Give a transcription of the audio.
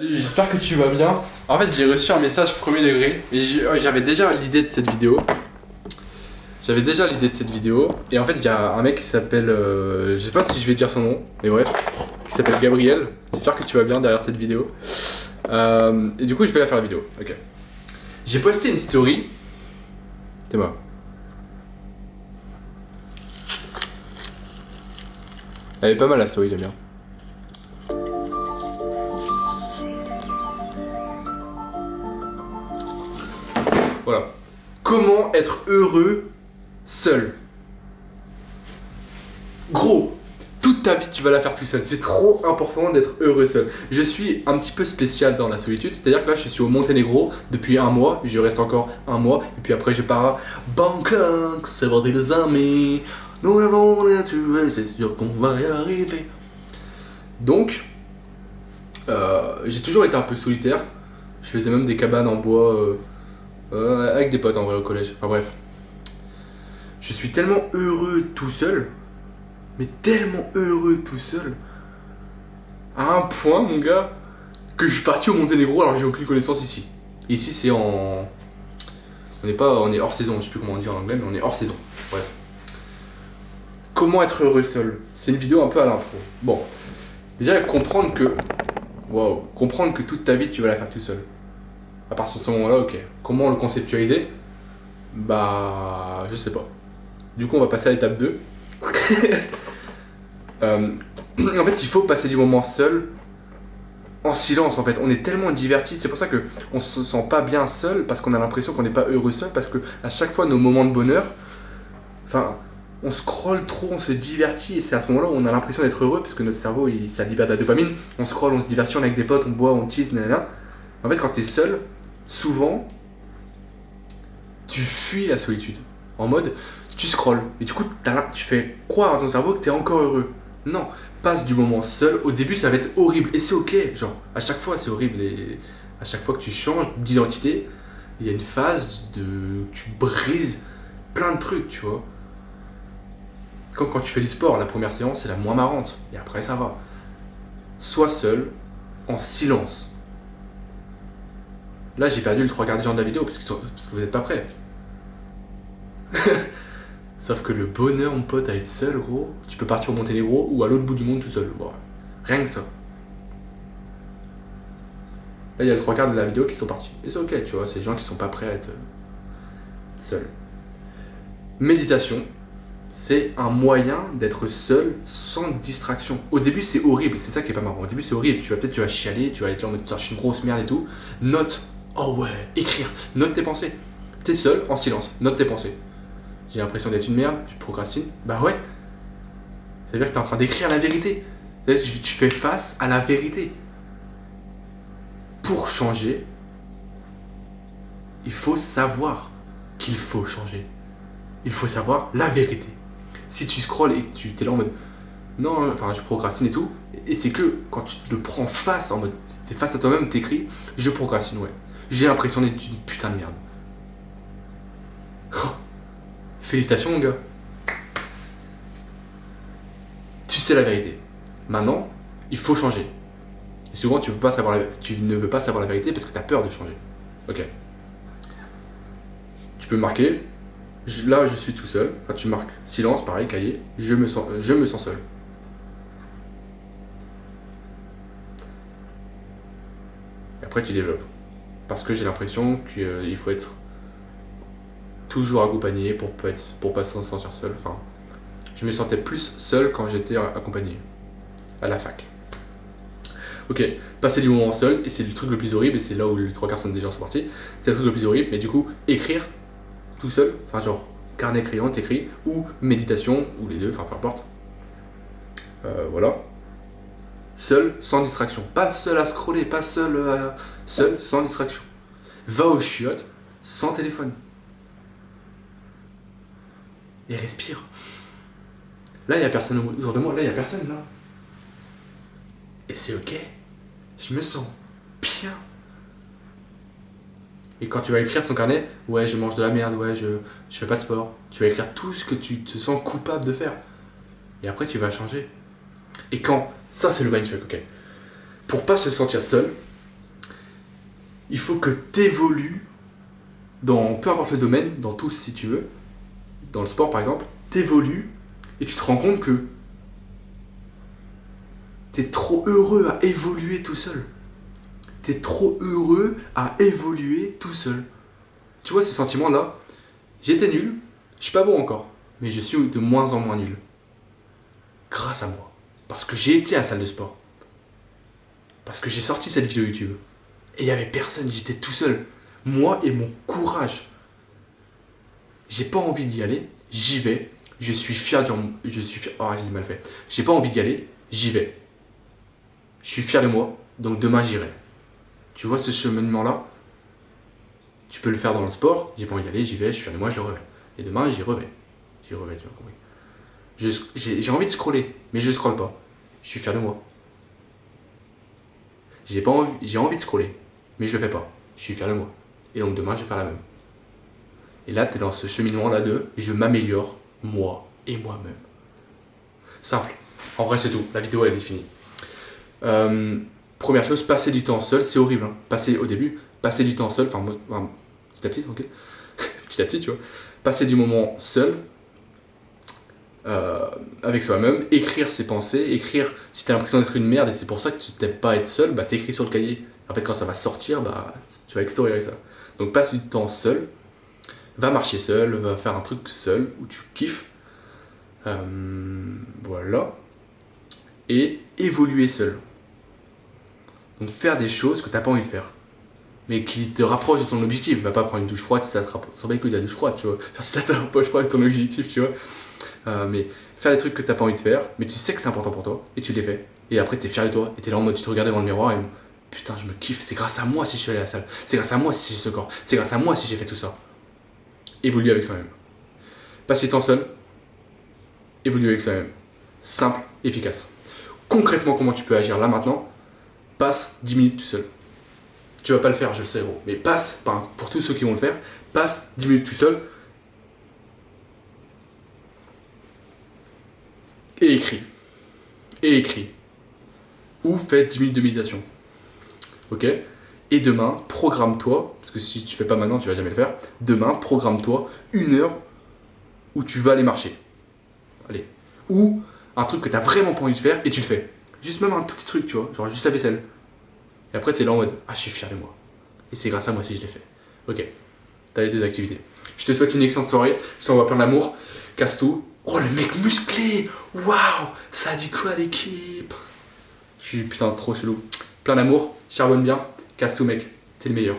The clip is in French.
Salut, j'espère que tu vas bien. En fait, j'ai reçu un message premier degré et j'avais déjà l'idée de cette vidéo. Et en fait, il y a un mec qui s'appelle, je sais pas si je vais dire son nom, mais bref, qui s'appelle Gabriel. J'espère que tu vas bien derrière cette vidéo. Et du coup, je vais la faire la vidéo. Ok. J'ai posté une story. C'est moi. Elle est pas mal la story, j'aime bien. Voilà. Comment être heureux seul? Gros, toute ta vie tu vas la faire tout seul. C'est trop important d'être heureux seul. Je suis un petit peu spécial dans la solitude, c'est-à-dire que là je suis au Monténégro depuis un mois, je reste encore un mois, et puis après je pars à Bangkok, c'est vrai les amis, nous allons les tuer, c'est sûr qu'on va y arriver. Donc, j'ai toujours été un peu solitaire, je faisais même des cabanes en bois avec des potes en vrai au collège, enfin bref. Je suis tellement heureux tout seul, mais tellement heureux tout seul, à un point, mon gars, que je suis parti au Monténégro alors que j'ai aucune connaissance ici. Ici, c'est en. On est hors saison, je sais plus comment on dit en anglais, mais on est hors saison. Bref. Comment être heureux seul? C'est une vidéo un peu à l'impro. Bon, déjà, comprendre que. Waouh, comprendre que toute ta vie tu vas la faire tout seul. À partir de ce moment-là, ok. Comment le conceptualiser? Bah. Je sais pas. Du coup, on va passer à l'étape 2. En fait, il faut passer du moment seul, en silence en fait. On est tellement divertis, c'est pour ça que on se sent pas bien seul, parce qu'on a l'impression qu'on n'est pas heureux seul, parce que à chaque fois nos moments de bonheur, enfin, on scrolle trop, on se divertit, et c'est à ce moment-là où on a l'impression d'être heureux, parce que notre cerveau, ça libère de la dopamine. On scrolle, on se divertit, on est avec des potes, on boit, on tease, nanana. En fait, quand t'es seul, souvent, tu fuis la solitude. En mode, tu scrolles, et du coup, tu fais croire à ton cerveau que t'es encore heureux. Non, passe du moment seul. Au début, ça va être horrible, et c'est ok. Genre, à chaque fois, c'est horrible, et à chaque fois que tu changes d'identité, il y a une phase de. Tu brises plein de trucs, tu vois. Comme quand tu fais du sport, la première séance, c'est la moins marrante, et après, ça va. Sois seul, en silence. Là, j'ai perdu le 3 quarts des gens de la vidéo parce que vous n'êtes pas prêts. Sauf que le bonheur, mon pote, à être seul, gros, tu peux partir au Monténégro ou à l'autre bout du monde tout seul. Bon, rien que ça. Là, il y a le 3 quarts de la vidéo qui sont partis. Et c'est ok, tu vois, c'est des gens qui sont pas prêts à être seuls. Méditation, c'est un moyen d'être seul sans distraction. Au début, c'est horrible, c'est ça qui est pas marrant. Au début, c'est horrible. Tu vas chialer, tu vas être là en mode, putain, je suis une grosse merde et tout. Note, oh ouais, écrire, note tes pensées. T'es seul, en silence, note tes pensées. J'ai l'impression d'être une merde, je procrastine. Bah ouais. Ça veut dire que t'es en train d'écrire la vérité. Tu fais face à la vérité. Pour changer, il faut savoir qu'il faut changer. Il faut savoir la vérité. Si tu scrolles et que tu t'es là en mode non, enfin je procrastine et tout, et c'est que quand tu te le prends face, en mode t'es face à toi-même, t'écris je procrastine, ouais. J'ai l'impression d'être une putain de merde. Félicitations mon gars. Tu sais la vérité. Maintenant, il faut changer. Et souvent tu ne veux pas savoir la vérité parce que tu as peur de changer. Ok. Tu peux marquer. Là je suis tout seul. Quand tu marques silence, pareil, cahier, je me sens seul. Et après tu développes. Parce que j'ai l'impression qu'il faut être toujours accompagné pour pas se sentir seul. Enfin, je me sentais plus seul quand j'étais accompagné à la fac. Ok, passer du moment seul, et c'est le truc le plus horrible, et c'est là où les 3 quarts des gens sont partis, c'est le truc le plus horrible, mais du coup, écrire tout seul, enfin genre, carnet crayon, t'écris, ou méditation, ou les deux, enfin peu importe. Voilà. Seul, sans distraction. Pas seul à scroller, pas seul, seul, sans distraction. Va aux chiottes, sans téléphone. Et respire. Là, il n'y a personne autour de moi, là, il n'y a personne, là. Et c'est ok. Je me sens bien. Et quand tu vas écrire son carnet, ouais, je mange de la merde, ouais, je fais pas de sport. Tu vas écrire tout ce que tu te sens coupable de faire. Et après, tu vas changer. Et quand, ça c'est le mindfuck, ok. Pour pas se sentir seul, Il faut que t'évolues dans peu importe le domaine, dans tout si tu veux, dans le sport par exemple, t'évolues et tu te rends compte que t'es trop heureux à évoluer tout seul. T'es trop heureux à évoluer tout seul. Tu vois ce sentiment-là, j'étais nul, je suis pas bon encore, mais je suis de moins en moins nul. Grâce à moi. Parce que j'ai été à la salle de sport. Parce que j'ai sorti cette vidéo YouTube. Et il n'y avait personne, j'étais tout seul. Moi et mon courage. J'ai pas envie d'y aller, j'y vais. Je suis fier de... Oh, j'ai mal fait. J'ai pas envie d'y aller, j'y vais. Je suis fier de moi, donc demain j'irai. Tu vois ce cheminement-là? Tu peux le faire dans le sport, j'ai pas envie d'y aller, j'y vais, je suis fier de moi, je le refais. Et demain j'y revais. J'y revais, tu vois compris. J'ai envie de scroller, mais je scrolle pas. Je suis fier de moi. J'ai envie de scroller, mais je le fais pas. Je suis fier de moi. Et donc demain, je vais faire la même. Et là, tu es dans ce cheminement-là de je m'améliore, moi et moi-même. Simple. En vrai, c'est tout. La vidéo, elle est finie. Première chose, passer du temps seul, c'est horrible. Hein. Passer du temps seul, petit à petit, tranquille. Petit à petit, tu vois. Passer du moment seul, avec soi-même, écrire ses pensées, écrire si t'as l'impression d'être une merde et c'est pour ça que tu t'aimes pas être seul, bah t'écris sur le cahier. En fait, quand ça va sortir, bah tu vas extérioriser ça. Donc passe du temps seul, va marcher seul, va faire un truc seul où tu kiffes. Voilà. Et évoluer seul. Donc faire des choses que t'as pas envie de faire, mais qui te rapprochent de ton objectif. Va pas prendre une douche froide si ça te rapproche. Sans que de la douche froide, tu vois. Genre, si ça te rapproche pas de ton objectif, tu vois. Mais faire des trucs que t'as pas envie de faire, mais tu sais que c'est important pour toi, et tu les fais. Et après t'es fier de toi, et t'es là en mode tu te regardes devant le miroir et putain je me kiffe, c'est grâce à moi si je suis allé à la salle, c'est grâce à moi si j'ai ce corps, c'est grâce à moi si j'ai fait tout ça. Évoluer avec soi-même. Passer du temps seul, évoluer avec soi-même. Simple, efficace. Concrètement comment tu peux agir là maintenant, passe 10 minutes tout seul. Tu vas pas le faire, je le sais gros, mais passe, pour tous ceux qui vont le faire, passe 10 minutes tout seul, et écris. Et écris. Ou fais 10 minutes de méditation. Ok? Et demain, programme-toi, parce que si tu fais pas maintenant, tu vas jamais le faire. Demain, programme-toi 1 heure où tu vas aller marcher. Allez. Ou un truc que t'as vraiment pas envie de faire et tu le fais. Juste même un tout petit truc, tu vois, genre juste la vaisselle. Et après, t'es là en mode, ah, je suis fier de moi. Et c'est grâce à moi si je l'ai fait. Ok. T'as les 2 activités. Je te souhaite une excellente soirée. Je t'envoie plein d'amour. Casse tout. Oh, le mec musclé! Waouh! Ça a dit quoi l'équipe? Je suis putain trop chelou. Plein d'amour, charbonne bien, casse tout mec, t'es le meilleur.